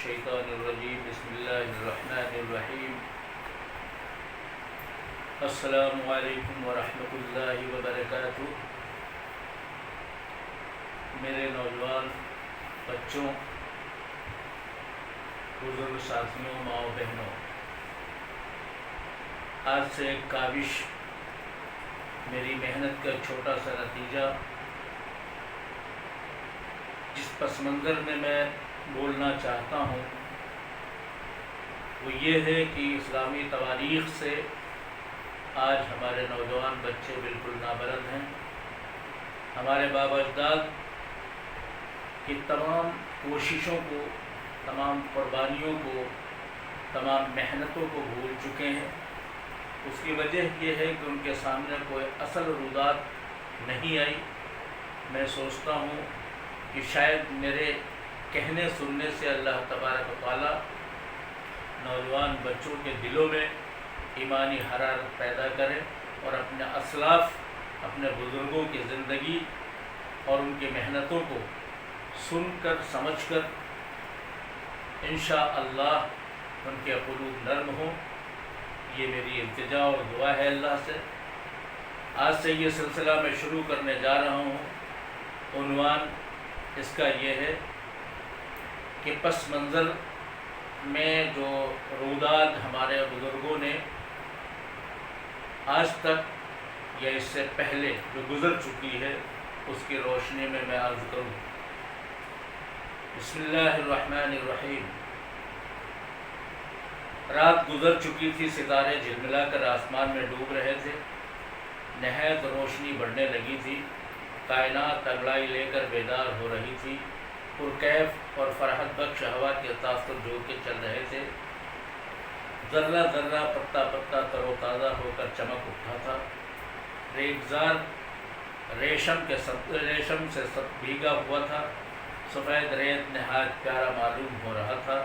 الشیطان الرجیم بسم اللہ الرحمن الرحیم السلام علیکم ورحمۃ اللہ وبرکاتہ۔ میرے نوجوان بچوں، بزرگ ساتھیوں، ماؤں بہنوں، آج سے ایک کاوش، میری محنت کا چھوٹا سا نتیجہ جس پس منظر میں بولنا چاہتا ہوں وہ یہ ہے کہ اسلامی تواریخ سے آج ہمارے نوجوان بچے بالکل نابلد ہیں۔ ہمارے باب اجداد کی تمام کوششوں کو، تمام قربانیوں کو، تمام محنتوں کو بھول چکے ہیں۔ اس کی وجہ یہ ہے کہ ان کے سامنے کوئی اصل رودات نہیں آئی۔ میں سوچتا ہوں کہ شاید میرے کہنے سننے سے اللہ تبارک و تعالیٰ نوجوان بچوں کے دلوں میں ایمانی حرارت پیدا کرے اور اپنے اسلاف، اپنے بزرگوں کی زندگی اور ان کی محنتوں کو سن کر سمجھ کر انشاءاللہ ان کے قلوب نرم ہوں۔ یہ میری التجا اور دعا ہے اللہ سے۔ آج سے یہ سلسلہ میں شروع کرنے جا رہا ہوں۔ عنوان اس کا یہ ہے کہ پس منظر میں جو رودات ہمارے بزرگوں نے آج تک یا اس سے پہلے جو گزر چکی ہے اس کی روشنی میں عرض کروں۔ بسم اللہ الرحمن الرحیم۔ رات گزر چکی تھی، ستارے جھلملا کر آسمان میں ڈوب رہے تھے، نہایت روشنی بڑھنے لگی تھی، کائنات انگڑائی لے کر بیدار ہو رہی تھی، پرکیف اور فرحت بخش ہوا کے تاثر جو کے چل رہے تھے، ذرہ ذرہ پتا پتا تر و تازہ ہو کر چمک اٹھا تھا، ریگزار ریشم سے بھیگا ہوا تھا، سفید ریت نہایت پیارا معلوم ہو رہا تھا۔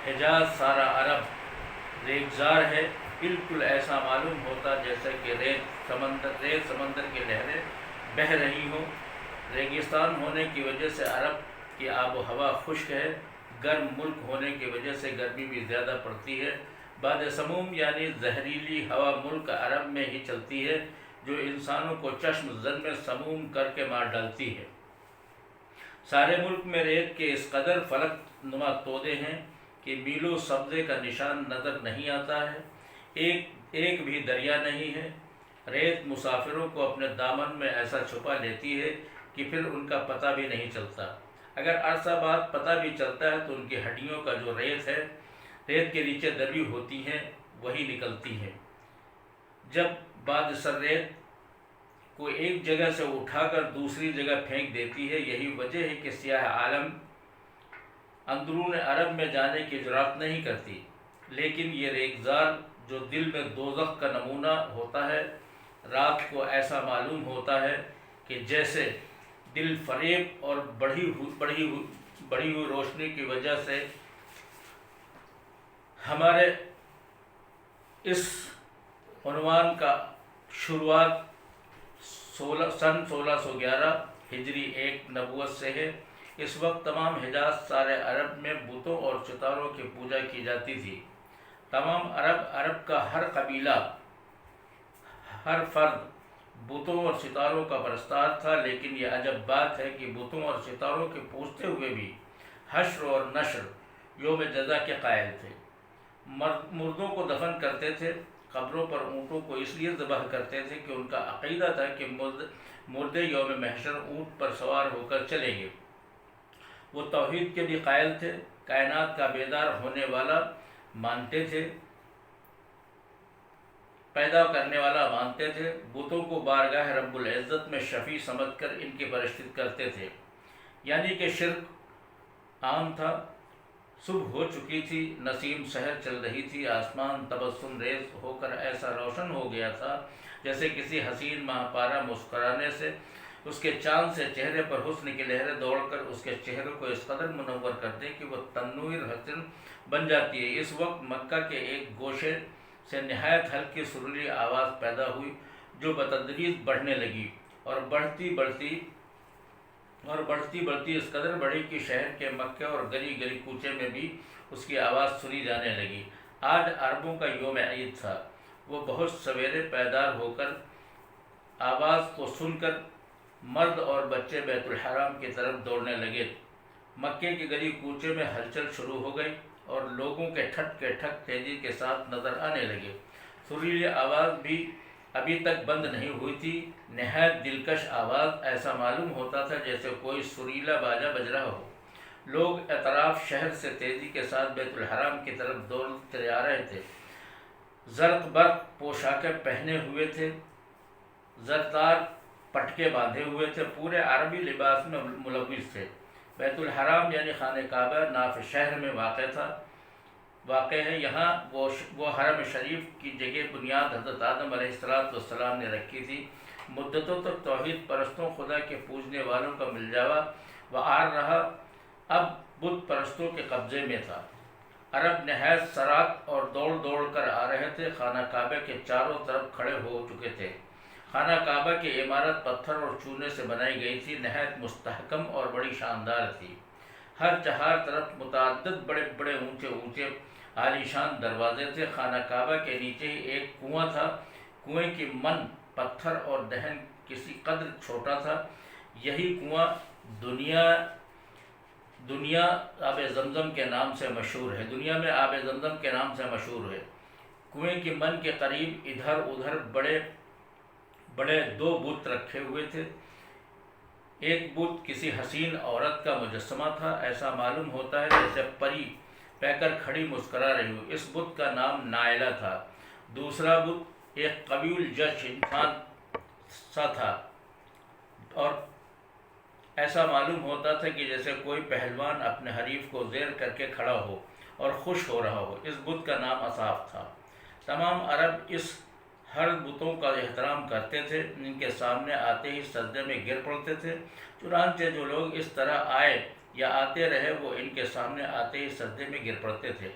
حجاز سارا عرب ریگزار ہے، بالکل ایسا معلوم ہوتا جیسے کہ ریت سمندر کی لہریں بہہ رہی ہوں۔ ریگستان ہونے کی وجہ سے عرب کی آب و ہوا خشک ہے، گرم ملک ہونے کی وجہ سے گرمی بھی زیادہ پڑتی ہے۔ باد سموم یعنی زہریلی ہوا ملک عرب میں ہی چلتی ہے جو انسانوں کو چشم زن میں سموم کر کے مار ڈالتی ہے۔ سارے ملک میں ریت کے اس قدر فلک نما تودے ہیں کہ میلوں سبزے کا نشان نظر نہیں آتا ہے، ایک بھی دریا نہیں ہے۔ ریت مسافروں کو اپنے دامن میں ایسا چھپا لیتی ہے کہ پھر ان کا پتہ بھی نہیں چلتا۔ اگر عرصہ بعد پتہ بھی چلتا ہے تو ان کی ہڈیوں کا جو ریت ہے، ریت کے نیچے دبی ہوتی ہیں، وہی نکلتی ہیں۔ جب بعد سر ریت کو ایک جگہ سے اٹھا کر دوسری جگہ پھینک دیتی ہے، یہی وجہ ہے کہ سیاہ عالم اندرون عرب میں جانے کی جرات نہیں کرتی۔ لیکن یہ ریگزار جو دل میں دوزخ کا نمونہ ہوتا ہے، رات کو ایسا معلوم ہوتا ہے کہ جیسے دل فریب اور بڑھی ہوئی روشنی کی وجہ سے ہمارے اس عنوان کا شروعات سن 1611 ہجری 1 نبوت سے ہے۔ اس وقت تمام حجاز سارے عرب میں بتوں اور ستاروں کی پوجا کی جاتی تھی۔ تمام عرب کا ہر قبیلہ، ہر فرد بتوں اور ستاروں کا پرستار تھا، لیکن یہ عجب بات ہے کہ بتوں اور ستاروں کے پوجتے ہوئے بھی حشر اور نشر، یوم جزا کے قائل تھے۔ مردوں کو دفن کرتے تھے، قبروں پر اونٹوں کو اس لیے ذبح کرتے تھے کہ ان کا عقیدہ تھا کہ مردے یوم محشر اونٹ پر سوار ہو کر چلیں گے۔ وہ توحید کے بھی قائل تھے، کائنات کا بیدار ہونے والا مانتے تھے، پیدا کرنے والا مانتے تھے۔ بتوں کو بارگاہ رب العزت میں شفیع سمجھ کر ان کی پرستش کرتے تھے، یعنی کہ شرک عام تھا۔ صبح ہو چکی تھی، نسیم سحر چل رہی تھی، آسمان تبسم ریز ہو کر ایسا روشن ہو گیا تھا جیسے کسی حسین ماہ پارا مسکرانے سے اس کے چاند سے چہرے پر حسن کی لہریں دوڑ کر اس کے چہرے کو اس قدر منور کر دیں کہ وہ تنویر حسن بن جاتی ہے۔ اس وقت مکہ کے ایک گوشے سے نہایت ہلکی سریلی آواز پیدا ہوئی جو بتدریج بڑھنے لگی اور بڑھتی اور بڑھتی بڑھتی اس قدر بڑھی کہ شہر کے مکے اور گلی گلی کوچے میں بھی اس کی آواز سنی جانے لگی۔ آج عربوں کا یوم عید تھا۔ وہ بہت سویرے بیدار ہو کر آواز کو سن کر مرد اور بچے بیت الحرام کی طرف دوڑنے لگے۔ مکے کی گلی کوچے میں ہلچل شروع ہو گئی اور لوگوں کے ٹھٹ کے ٹھک تیزی کے ساتھ نظر آنے لگے۔ سریلی آواز بھی ابھی تک بند نہیں ہوئی تھی، نہایت دلکش آواز، ایسا معلوم ہوتا تھا جیسے کوئی سریلا باجا بج رہا ہو۔ لوگ اطراف شہر سے تیزی کے ساتھ بیت الحرام کی طرف دوڑتے آ رہے تھے۔ زرق برق پوشاکیں پہنے ہوئے تھے، زرتار پٹکے باندھے ہوئے تھے، پورے عربی لباس میں ملوث تھے۔ بیت الحرام یعنی خانہ کعبہ ناف شہر میں واقع ہے۔ یہاں وہ حرم شریف کی جگہ بنیاد حضرت آدم علیہ السلام نے رکھی تھی۔ مدتوں تک توحید پرستوں، خدا کے پوجنے والوں کا مل جاوا وعار رہا، اب بت پرستوں کے قبضے میں تھا۔ عرب نہایت سرات اور دوڑ دوڑ کر آ رہے تھے، خانہ کعبہ کے چاروں طرف کھڑے ہو چکے تھے۔ خانہ کعبہ کی عمارت پتھر اور چونے سے بنائی گئی تھی، نہایت مستحکم اور بڑی شاندار تھی۔ ہر چہار طرف متعدد بڑے بڑے اونچے اونچے عالیشان دروازے تھے۔ خانہ کعبہ کے نیچے ہی ایک کنواں تھا۔ کنویں کی من پتھر اور دہن کسی قدر چھوٹا تھا۔ یہی کنواں دنیا آب زمزم کے نام سے مشہور ہے۔ دنیا میں آب زمزم کے نام سے مشہور ہے۔ کنویں کی من کے قریب ادھر ادھر بڑے بڑے دو بت رکھے ہوئے تھے۔ ایک بت کسی حسین عورت کا مجسمہ تھا، ایسا معلوم ہوتا ہے جیسے پری پہ کر کھڑی مسکرا رہی ہو۔ اس بت کا نام نائلہ تھا۔ دوسرا بت ایک قوی الجش انسان سا تھا اور ایسا معلوم ہوتا تھا کہ جیسے کوئی پہلوان اپنے حریف کو زیر کر کے کھڑا ہو اور خوش ہو رہا ہو۔ اس بت کا نام اصاف تھا۔ تمام عرب اس ہر بتوں کا احترام کرتے تھے، ان کے سامنے آتے ہی سجدے میں گر پڑتے تھے۔ چنانچہ جو لوگ اس طرح آئے یا آتے رہے وہ ان کے سامنے آتے ہی سجدے میں گر پڑتے تھے۔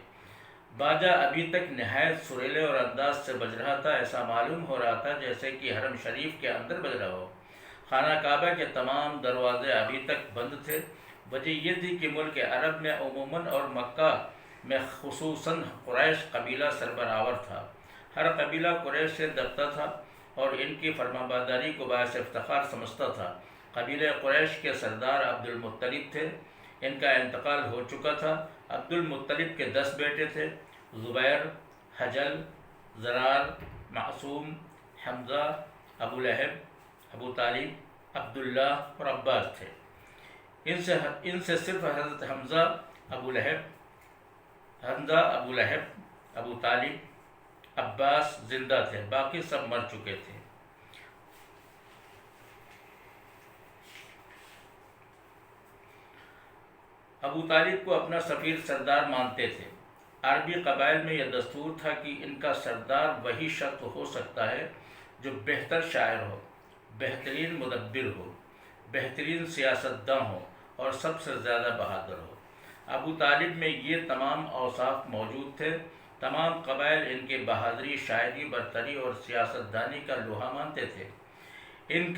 باجا ابھی تک نہایت سریلے اور انداز سے بج رہا تھا، ایسا معلوم ہو رہا تھا جیسے کہ حرم شریف کے اندر بج رہا ہو۔ خانہ کعبہ کے تمام دروازے ابھی تک بند تھے۔ وجہ یہ تھی کہ ملک عرب میں عموماً اور مکہ میں خصوصاً قریش قبیلہ سربراور تھا۔ ہر قبیلہ قریش سے دبتا تھا اور ان کی فرمانبرداری کو باعث افتخار سمجھتا تھا۔ قبیلہ قریش کے سردار عبد المطلب تھے، ان کا انتقال ہو چکا تھا۔ عبد المطلب کے 10 بیٹے تھے، زبیر، حجل، زرار، معصوم، حمزہ، ابو لہب، ابو طالب، عبداللہ اور عباس تھے۔ ان سے صرف حضرت حمزہ، ابو لہب، ابو طالب، عباس زندہ تھے، باقی سب مر چکے تھے۔ ابو طالب کو اپنا سفیر سردار مانتے تھے۔ عربی قبائل میں یہ دستور تھا کہ ان کا سردار وہی شخص ہو سکتا ہے جو بہتر شاعر ہو، بہترین مدبر ہو، بہترین سیاستداں ہو اور سب سے زیادہ بہادر ہو۔ ابو طالب میں یہ تمام اوصاف موجود تھے۔ تمام قبائل ان کے بہادری، شاعری، برتری اور سیاستدانی کا لوہا مانتے تھے۔ ان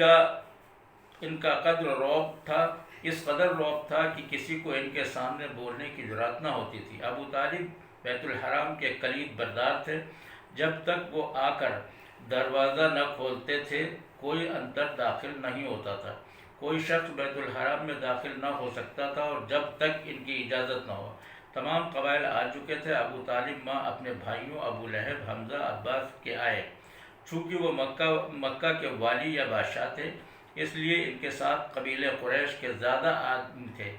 کا قدر رعب تھا، اس قدر رعب تھا کہ کسی کو ان کے سامنے بولنے کی جرأت نہ ہوتی تھی۔ ابو طالب بیت الحرام کے کلید بردار تھے۔ جب تک وہ آ کر دروازہ نہ کھولتے تھے کوئی اندر داخل نہیں ہوتا تھا، کوئی شخص بیت الحرام میں داخل نہ ہو سکتا تھا اور جب تک ان کی اجازت نہ ہو۔ تمام قبائل آ چکے تھے۔ ابو طالب ماں اپنے بھائیوں ابو لہب، حمزہ، عباس کے آئے۔ چونکہ وہ مکہ کے والی یا بادشاہ تھے، اس لیے ان کے ساتھ قبیلہ قریش کے زیادہ آدمی تھے۔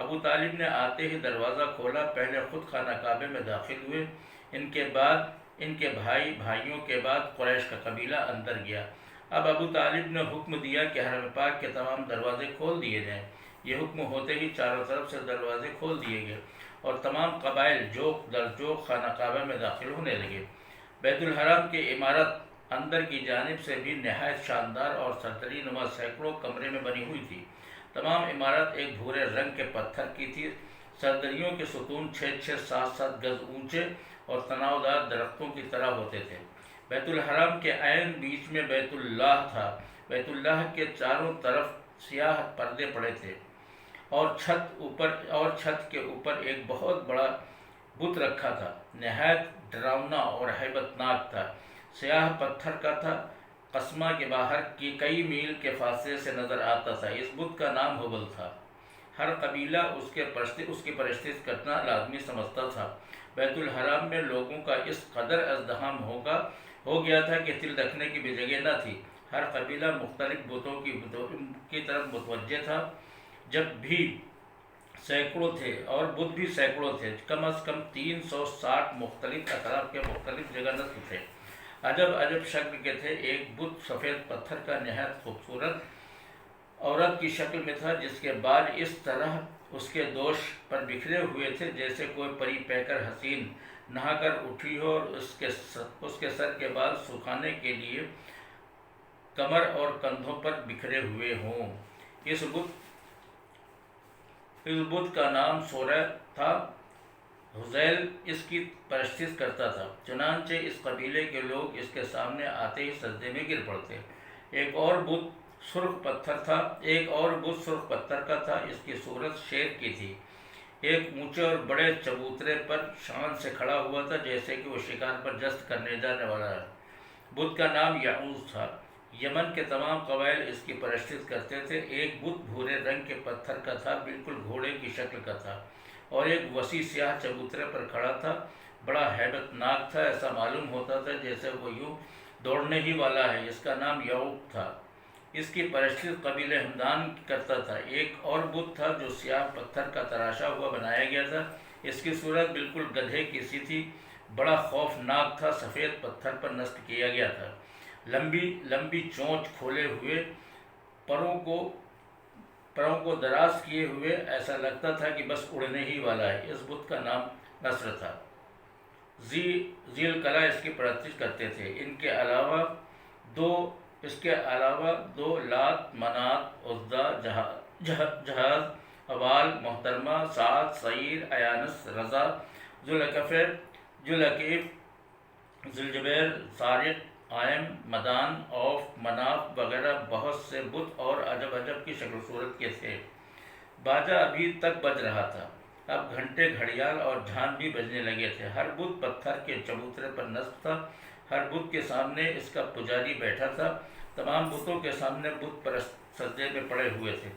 ابو طالب نے آتے ہی دروازہ کھولا، پہلے خود خانہ کعبے میں داخل ہوئے، ان کے بھائیوں کے بعد قریش کا قبیلہ اندر گیا۔ اب ابو طالب نے حکم دیا کہ حرم پاک کے تمام دروازے کھول دیے جائیں۔ یہ حکم ہوتے ہی چاروں طرف سے دروازے کھول دیے گئے اور تمام قبائل جوق در جوق خانہ کعبہ میں داخل ہونے لگے۔ بیت الحرام کی عمارت اندر کی جانب سے بھی نہایت شاندار اور سرتری نما سینکڑوں کمرے میں بنی ہوئی تھی۔ تمام عمارت ایک بھورے رنگ کے پتھر کی تھی۔ سردریوں کے ستون 6-6 7-7 گز اونچے اور تناؤ دار درختوں کی طرح ہوتے تھے۔ بیت الحرام کے عین بیچ میں بیت اللہ تھا۔ بیت اللہ کے چاروں طرف سیاہ پردے پڑے تھے، اور چھت کے اوپر ایک بہت بڑا بت رکھا تھا، نہایت ڈراؤنا اور ہیبت ناک تھا، سیاہ پتھر کا تھا، قصمہ کے باہر کی کئی میل کے فاصلے سے نظر آتا تھا۔ اس بت کا نام ہبل تھا۔ ہر قبیلہ اس کی پرستش کرنا لازمی سمجھتا تھا۔ بیت الحرام میں لوگوں کا اس قدر ازدحام ہو گیا تھا کہ دل رکھنے کی بھی جگہ نہ تھی۔ ہر قبیلہ مختلف بتوں کی طرف متوجہ تھا۔ جب بھی سینکڑوں تھے اور بت بھی سینکڑوں تھے، کم از کم 360 مختلف اطراف کے مختلف جگہ نصب تھے، عجب شکل کے تھے۔ ایک بت سفید پتھر کا نہایت خوبصورت عورت کی شکل میں تھا، جس کے بال اس طرح اس کے دوش پر بکھرے ہوئے تھے جیسے کوئی پری پیکر حسین نہا کر اٹھی ہو، اور اس کے سر کے بال سکھانے کے لیے کمر اور کندھوں پر بکھرے ہوئے ہوں۔ اس بت کا نام سورہ تھا۔ حذیل اس کی پرستش کرتا تھا، چنانچہ اس قبیلے کے لوگ اس کے سامنے آتے ہی سجدے میں گر پڑتے۔ ایک اور بت سرخ پتھر کا تھا، اس کی صورت شیر کی تھی، ایک اونچے اور بڑے چبوترے پر شان سے کھڑا ہوا تھا جیسے کہ وہ شکار پر جست کرنے جانے والا ہے۔ بت کا نام یعوز تھا۔ یمن کے تمام قبائل اس کی پرستش کرتے تھے۔ ایک بت بھورے رنگ کے پتھر کا تھا، بالکل گھوڑے کی شکل کا تھا، اور ایک وسیع سیاہ چبوترے پر کھڑا تھا، بڑا ہیبت ناک تھا، ایسا معلوم ہوتا تھا جیسے وہ یوں دوڑنے ہی والا ہے۔ اس کا نام یعوق تھا۔ اس کی پرستش قبیلہ ہمدان کرتا تھا۔ ایک اور بت تھا جو سیاہ پتھر کا تراشا ہوا بنایا گیا تھا، اس کی صورت بالکل گدھے کی سی تھی، بڑا خوفناک تھا، سفید پتھر پر نصب کیا گیا تھا، لمبی چونچ کھولے ہوئے، پروں کو دراز کیے ہوئے، ایسا لگتا تھا کہ بس اڑنے ہی والا ہے۔ اس بت کا نام نصر تھا۔ ذیل قلعہ اس کی پرستش کرتے تھے۔ اس کے علاوہ دو لات، منات، عزا، جہاز، حبال، محترمہ، سعد، سعیر، ایانس، رضا، ذوالعقیف، ذوالجبیر، صارق، قائم، مدان، اوف، مناف وغیرہ بہت سے بت اور عجب کی شکل و صورت کے تھے۔ باجا ابھی تک بج رہا تھا، اب گھنٹے، گھڑیال اور جھان بھی بجنے لگے تھے۔ ہر بت پتھر کے چبوترے پر نصب تھا، ہر بت کے سامنے اس کا پجاری بیٹھا تھا۔ تمام بتوں کے سامنے بت پرست سجدے میں پڑے ہوئے تھے۔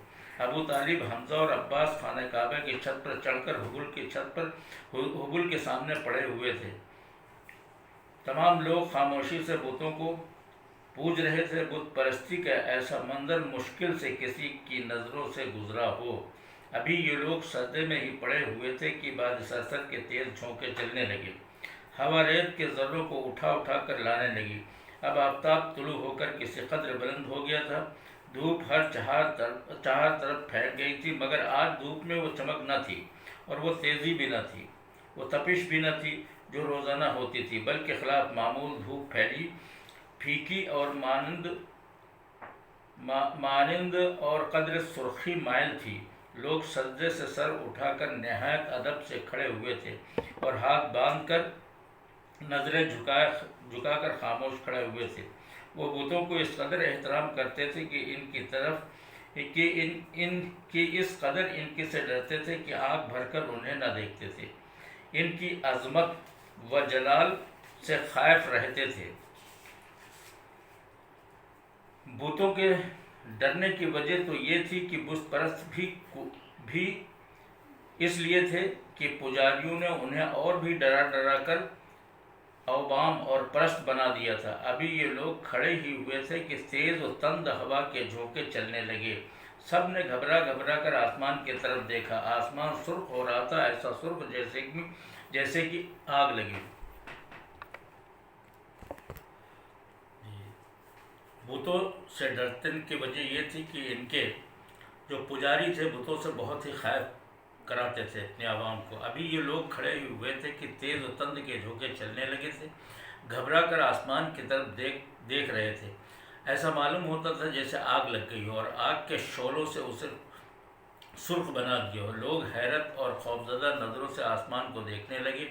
ابو طالب، حمزہ اور عباس خانہ کعبہ کی چھت پر چڑھ کر حبل کے سامنے پڑے ہوئے تھے۔ تمام لوگ خاموشی سے بتوں کو پوج رہے تھے۔ بت پرستی کا ایسا منظر مشکل سے کسی کی نظروں سے گزرا ہو۔ ابھی یہ لوگ سجدے میں ہی پڑے ہوئے تھے کہ بعد سرسر کے تیز جھونکے چلنے لگے، ہوا ریت کے ذروں کو اٹھا کر لانے لگی۔ اب آفتاب طلوع ہو کر کسی قدر بلند ہو گیا تھا، دھوپ ہر چہار طرف پھیل گئی تھی، مگر آج دھوپ میں وہ چمک نہ تھی، اور وہ تیزی بھی نہ تھی، وہ تپش بھی نہ تھی جو روزانہ ہوتی تھی، بلکہ خلاف معمول دھوپ پھیکی اور مانند اور قدر سرخی مائل تھی۔ لوگ سجدے سے سر اٹھا کر نہایت ادب سے کھڑے ہوئے تھے، اور ہاتھ باندھ کر نظریں جھکا کر خاموش کھڑے ہوئے تھے۔ وہ بتوں کو اس قدر احترام کرتے تھے کہ اس قدر ان کی سے ڈرتے تھے کہ آنکھ بھر کر انہیں نہ دیکھتے تھے، ان کی عظمت و جلال سے خائف رہتے تھے۔ بتوں کے ڈرنے کی وجہ تو یہ تھی کہ بت پرست بھی اس لیے تھے کہ پجاریوں نے انہیں اور بھی ڈرا کر اوبام اور پرست بنا دیا تھا۔ ابھی یہ لوگ کھڑے ہی ہوئے تھے کہ تیز و تند ہوا کے جھونکے چلنے لگے۔ سب نے گھبرا کر آسمان کی طرف دیکھا۔ آسمان سرخ ہو رہا تھا، ایسا سرخ جیسے کہ آگ لگی۔ بتوں سے ڈرنے کی وجہ یہ تھی کہ ان کے جو پجاری تھے بتوں سے بہت ہی خائف کراتے تھے اپنے عوام کو۔ ابھی یہ لوگ کھڑے ہوئے تھے کہ تیز و تند کے جھونکے چلنے لگے تھے، گھبرا کر آسمان کی طرف دیکھ رہے تھے، ایسا معلوم ہوتا تھا جیسے آگ لگ گئی ہو اور آگ کے شعلوں سے اسے سرخ بنا دیا ہو۔ لوگ حیرت اور خوفزدہ نظروں سے آسمان کو دیکھنے لگے۔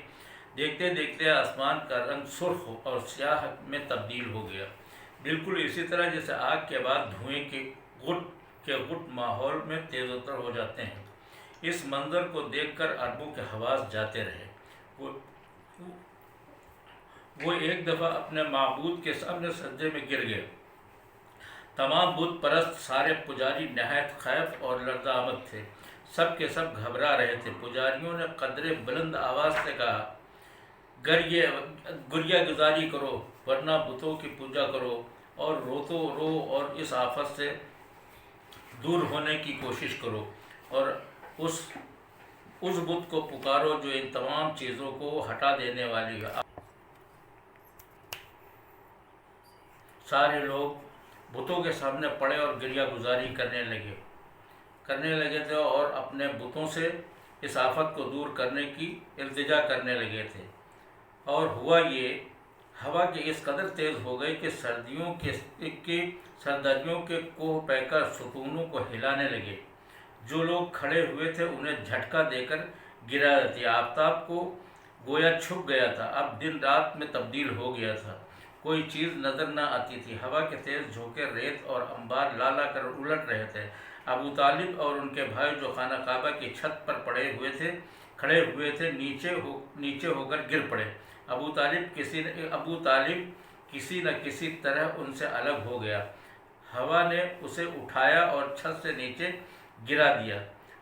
دیکھتے دیکھتے آسمان کا رنگ سرخ اور سیاہ میں تبدیل ہو گیا، بالکل اسی طرح جیسے آگ کے بعد دھوئیں کی کے غٹ ماحول میں تیز و تر ہو جاتے ہیں۔ اس منظر کو دیکھ کر عربوں کے حواس جاتے رہے۔ وہ ایک دفعہ اپنے معبود کے سامنے سجدے میں گر گئے۔ تمام بت پرست، سارے پجاری نہایت خائف اور لرزہ آمد تھے، سب کے سب گھبرا رہے تھے۔ پجاریوں نے قدرے بلند آواز سے کہا، گریہ گزاری کرو ورنہ بتوں کی پوجا کرو، اور رو اور اس آفت سے دور ہونے کی کوشش کرو، اور اس بت کو پکارو جو ان تمام چیزوں کو ہٹا دینے والی ہے۔ سارے لوگ بتوں کے سامنے پڑے اور گریہ گزاری کرنے لگے تھے اور اپنے بتوں سے اس آفت کو دور کرنے کی التجا کرنے لگے تھے۔ اور ہوا یہ، ہوا کی اس قدر تیز ہو گئی کہ سردریوں کے کوہ پیکر ستونوں کو ہلانے لگے۔ جو لوگ کھڑے ہوئے تھے انہیں جھٹکا دے کر گرا دیتی۔ آفتاب کو گویا چھپ گیا تھا، اب دن رات میں تبدیل ہو گیا تھا، کوئی چیز نظر نہ آتی تھی۔ ہوا کے تیز جھونکے ریت اور انبار لا کر الٹ رہے تھے۔ ابو طالب اور ان کے بھائی جو خانہ کعبہ کی چھت پر کھڑے ہوئے تھے نیچے ہو کر گر پڑے۔ ابو طالب کسی نہ کسی طرح ان سے الگ ہو گیا۔ ہوا نے اسے اٹھایا اور چھت سے نیچے گرا دیا۔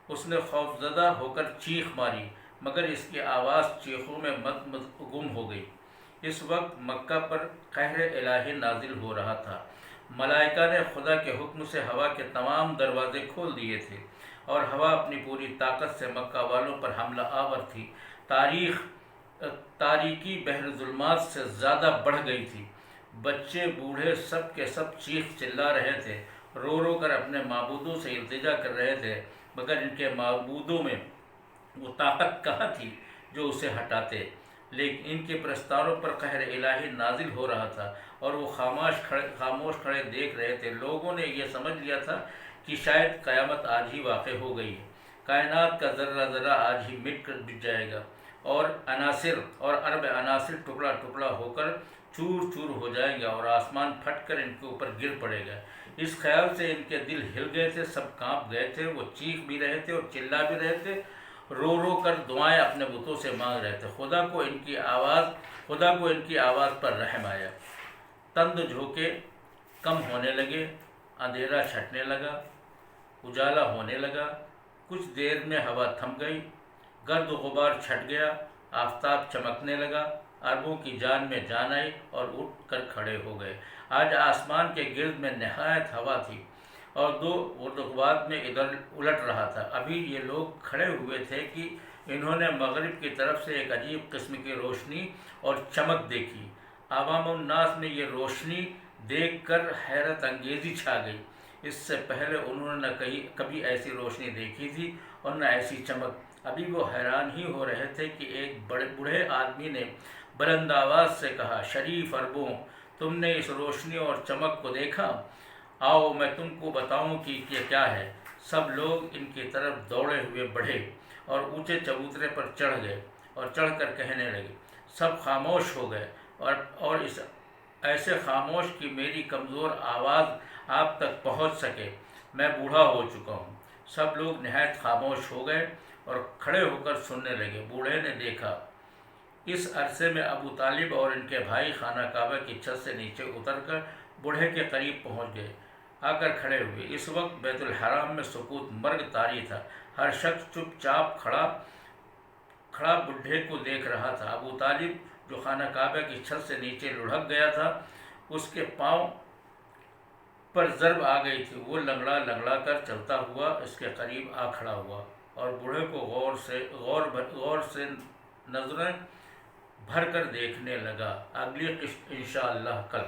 اس نے خوفزدہ ہو کر چیخ ماری، مگر اس کی آواز چیخوں میں گم ہو گئی۔ اس وقت مکہ پر قہر الہی نازل ہو رہا تھا۔ ملائکہ نے خدا کے حکم سے ہوا کے تمام دروازے کھول دیے تھے، اور ہوا اپنی پوری طاقت سے مکہ والوں پر حملہ آور تھی۔ تاریکی بحر ظلمات سے زیادہ بڑھ گئی تھی۔ بچے بوڑھے سب کے سب چیخ چلا رہے تھے، رو کر اپنے معبودوں سے التجا کر رہے تھے، مگر ان کے معبودوں میں وہ طاقت کہاں تھی جو اسے ہٹاتے۔ لیکن ان کے پرستاروں پر قہر الہی نازل ہو رہا تھا، اور وہ خاموش کھڑے دیکھ رہے تھے۔ لوگوں نے یہ سمجھ لیا تھا کہ شاید قیامت آج ہی واقع ہو گئی ہے، کائنات کا ذرہ آج ہی مٹ جائے گا، اور ارب عناصر ٹکڑا ٹکڑا ہو کر چور چور ہو جائیں گے، اور آسمان پھٹ کر ان کے اوپر گر پڑے گا۔ اس خیال سے ان کے دل ہل گئے تھے، سب کانپ گئے تھے۔ وہ چیخ بھی رہے تھے اور چلا بھی رہے تھے، رو کر دعائیں اپنے بتوں سے مانگ رہے تھے۔ خدا کو ان کی آواز پر رحم آیا۔ تند جھونکے کم ہونے لگے، اندھیرا چھٹنے لگا، اجالا ہونے لگا۔ کچھ دیر میں ہوا تھم گئی، گرد و غبار چھٹ گیا، آفتاب چمکنے لگا۔ عربوں کی جان میں جان آئی اور اٹھ کر کھڑے ہو گئے۔ آج آسمان کے گرد میں نہایت ہوا تھی، اور دو گردباد میں ادھر الٹ رہا تھا۔ ابھی یہ لوگ کھڑے ہوئے تھے کہ انہوں نے مغرب کی طرف سے ایک عجیب قسم کی روشنی اور چمک دیکھی۔ عوام الناس میں یہ روشنی دیکھ کر حیرت انگیزی چھا گئی۔ اس سے پہلے انہوں نے نہ کبھی ایسی روشنی دیکھی تھی اور نہ ایسی چمک۔ ابھی وہ حیران ہی ہو رہے تھے کہ ایک بوڑھے آدمی نے بلند آواز سے کہا، شریف عربوں، تم نے اس روشنی اور چمک کو دیکھا؟ آؤ میں تم کو بتاؤں کہ یہ کیا ہے۔ سب لوگ ان کی طرف دوڑے ہوئے بڑھے اور اونچے چبوترے پر چڑھ گئے اور چڑھ کر کہنے لگے۔ سب خاموش ہو گئے، اور اس ایسے خاموش کہ میری کمزور آواز آپ تک پہنچ سکے۔ میں بوڑھا ہو چکا ہوں۔ سب لوگ نہایت خاموش ہو گئے اور کھڑے ہو کر سننے لگے۔ بوڑھے نے دیکھا۔ اس عرصے میں ابو طالب اور ان کے بھائی خانہ کعبہ کی چھت سے نیچے اتر کر بوڑھے کے قریب پہنچ گئے، آ کر کھڑے ہوئے۔ اس وقت بیت الحرام میں سکوت مرگ طاری تھا۔ ہر شخص چپ چاپ کھڑا بوڑھے کو دیکھ رہا تھا۔ ابو طالب جو خانہ کعبہ کی چھت سے نیچے لڑھک گیا تھا، اس کے پاؤں پر ضرب آ گئی تھی۔ وہ لنگڑا کر چلتا ہوا اس کے قریب آ کھڑا ہوا اور بوڑھے کو غور سے نظریں بھر کر دیکھنے لگا۔ اگلی قسط انشاءاللہ کل۔